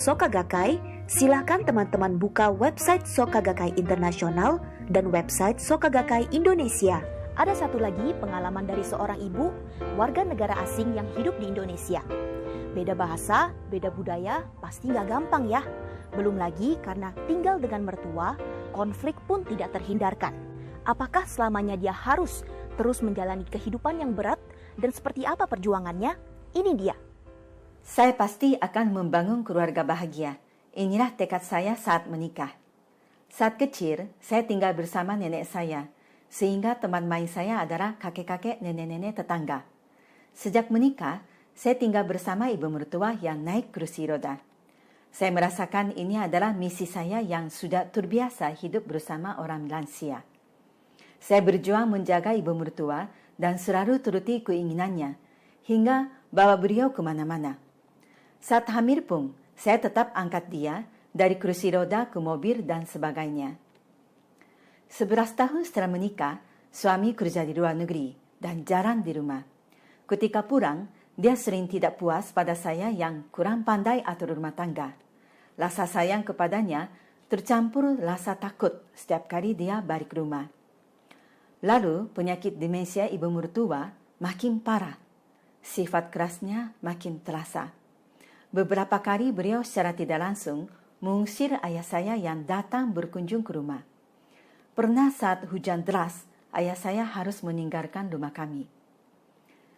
Soka Gakkai, silakan teman-teman buka website Soka Gakkai Internasional dan website Soka Gakkai Indonesia. Ada satu lagi pengalaman dari seorang ibu, warga negara asing yang hidup di Indonesia. Beda bahasa, beda budaya, pasti nggak gampang ya. Belum lagi karena tinggal dengan mertua, konflik pun tidak terhindarkan. Apakah selamanya dia harus terus menjalani kehidupan yang berat dan seperti apa perjuangannya? Ini dia. Saya pasti akan membangun keluarga bahagia. Inilah tekad saya saat menikah. Saat kecil, saya tinggal bersama nenek saya, sehingga teman main saya adalah kakek-kakek nenek-nenek tetangga. Sejak menikah, saya tinggal bersama ibu mertua yang naik kursi roda. Saya merasakan ini adalah misi saya yang sudah terbiasa hidup bersama orang lansia. Saya berjuang menjaga ibu mertua dan selalu turuti keinginannya, hingga bawa beliau kemana-mana. Saat hamil pun, saya tetap angkat dia dari kursi roda ke mobil dan sebagainya. 11 tahun setelah menikah, suami kerja di luar negeri dan jarang di rumah. Ketika pulang, dia sering tidak puas pada saya yang kurang pandai atur rumah tangga. Rasa sayang kepadanya tercampur rasa takut setiap kali dia balik rumah. Lalu penyakit demensia ibu mertua makin parah. Sifat kerasnya makin terasa. Beberapa kali beliau secara tidak langsung mengusir ayah saya yang datang berkunjung ke rumah. Pernah saat hujan deras, ayah saya harus meninggalkan rumah kami.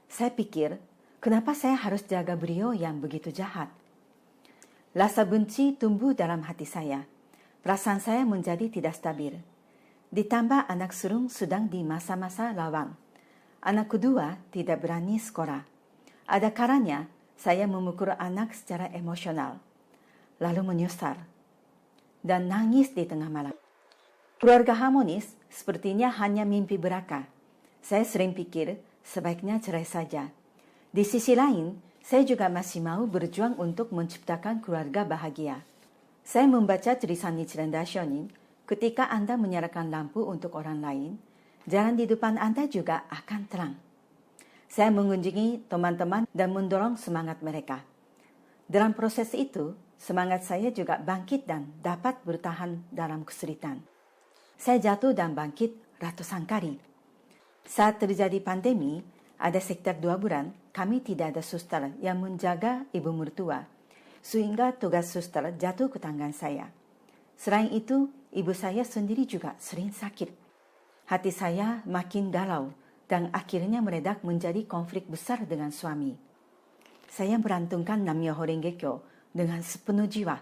Saya pikir, kenapa saya harus jaga beliau yang begitu jahat? Rasa benci tumbuh dalam hati saya. Perasaan saya menjadi tidak stabil. Ditambah anak sulung sedang di masa-masa rawan. Anak kedua tidak berani sekolah. Ada kalanya saya memukul anak secara emosional, lalu menyesal, dan nangis di tengah malam. Keluarga harmonis sepertinya hanya mimpi belaka. Saya sering pikir sebaiknya cerai saja. Di sisi lain, saya juga masih mau berjuang untuk menciptakan keluarga bahagia. Saya membaca tulisan Nichiren Daishonin, ketika Anda menyalakan lampu untuk orang lain, jalan di depan Anda juga akan terang. Saya mengunjungi teman-teman dan mendorong semangat mereka. Dalam proses itu, semangat saya juga bangkit dan dapat bertahan dalam kesulitan. Saya jatuh dan bangkit ratusan kali. Saat terjadi pandemi, ada sekitar 2 bulan, kami tidak ada suster yang menjaga ibu mertua, sehingga tugas suster jatuh ke tangan saya. Selain itu, ibu saya sendiri juga sering sakit. Hati saya makin galau, dan akhirnya meledak menjadi konflik besar dengan suami. Saya merantungkan Nam-myoho Renge Kyo dengan sepenuh jiwa.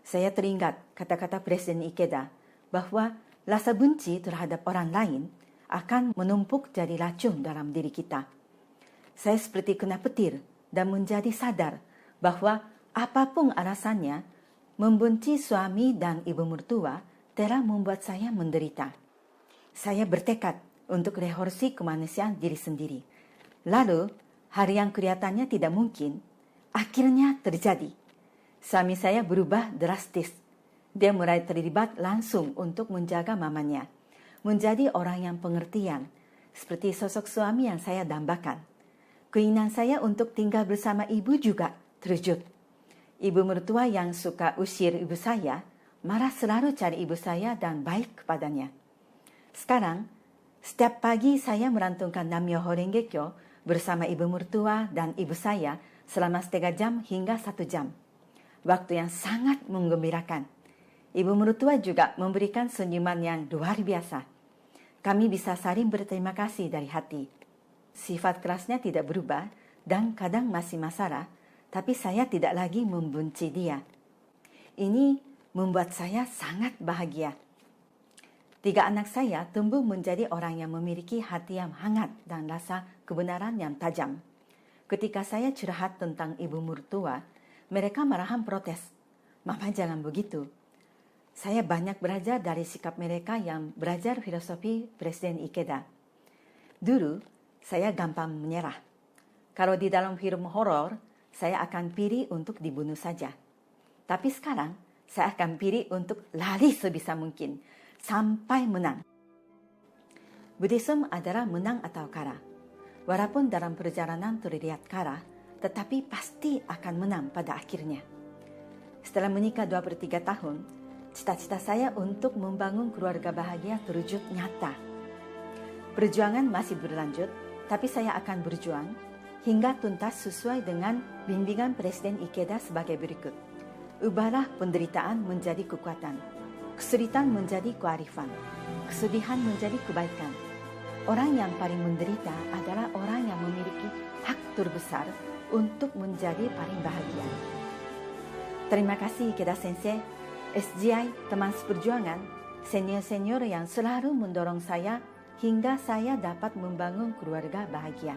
Saya teringat kata-kata Presiden Ikeda bahwa rasa benci terhadap orang lain akan menumpuk jadi racun dalam diri kita. Saya seperti kena petir dan menjadi sadar bahwa apapun alasannya, membenci suami dan ibu mertua telah membuat saya menderita. Saya bertekad untuk revolusi kemanusiaan diri sendiri. Lalu, hari yang kelihatannya tidak mungkin, akhirnya terjadi. Suami saya berubah drastis. Dia mulai terlibat langsung untuk menjaga mamanya, menjadi orang yang pengertian, seperti sosok suami yang saya dambakan. Keinginan saya untuk tinggal bersama ibu juga terwujud. Ibu mertua yang suka usir ibu saya, marah selalu cari ibu saya dan baik kepadanya. Sekarang, setiap pagi saya merantungkan Nam-myoho Renge Kyo bersama ibu mertua dan ibu saya selama 1/2 jam hingga 1 jam. Waktu yang sangat menggembirakan. Ibu mertua juga memberikan senyuman yang luar biasa. Kami bisa saling berterima kasih dari hati. Sifat kerasnya tidak berubah dan kadang masih masalah, tapi saya tidak lagi membenci dia. Ini membuat saya sangat bahagia. 3 anak saya tumbuh menjadi orang yang memiliki hati yang hangat dan rasa kebenaran yang tajam. Ketika saya curhat tentang ibu mertua, mereka malahan protes. Mama jangan begitu. Saya banyak belajar dari sikap mereka yang belajar filosofi Presiden Ikeda. Dulu, saya gampang menyerah. Kalau di dalam film horor, saya akan pilih untuk dibunuh saja. Tapi sekarang, saya akan pilih untuk lari sebisa mungkin sampai menang. Buddhism adalah menang atau kalah. Walaupun dalam perjalanan terlihat kalah, tetapi pasti akan menang pada akhirnya. Setelah menikah 2/3 tahun, cita-cita saya untuk membangun keluarga bahagia terwujud nyata. Perjuangan masih berlanjut, tapi saya akan berjuang hingga tuntas sesuai dengan bimbingan Presiden Ikeda sebagai berikut. Ubahlah penderitaan menjadi kekuatan, kesulitan menjadi kearifan, kesedihan menjadi kebaikan. Orang yang paling menderita adalah orang yang memiliki hak terbesar untuk menjadi paling bahagia. Terima kasih Ikeda Sensei, SGI, teman seperjuangan, senior-senior yang selalu mendorong saya hingga saya dapat membangun keluarga bahagia.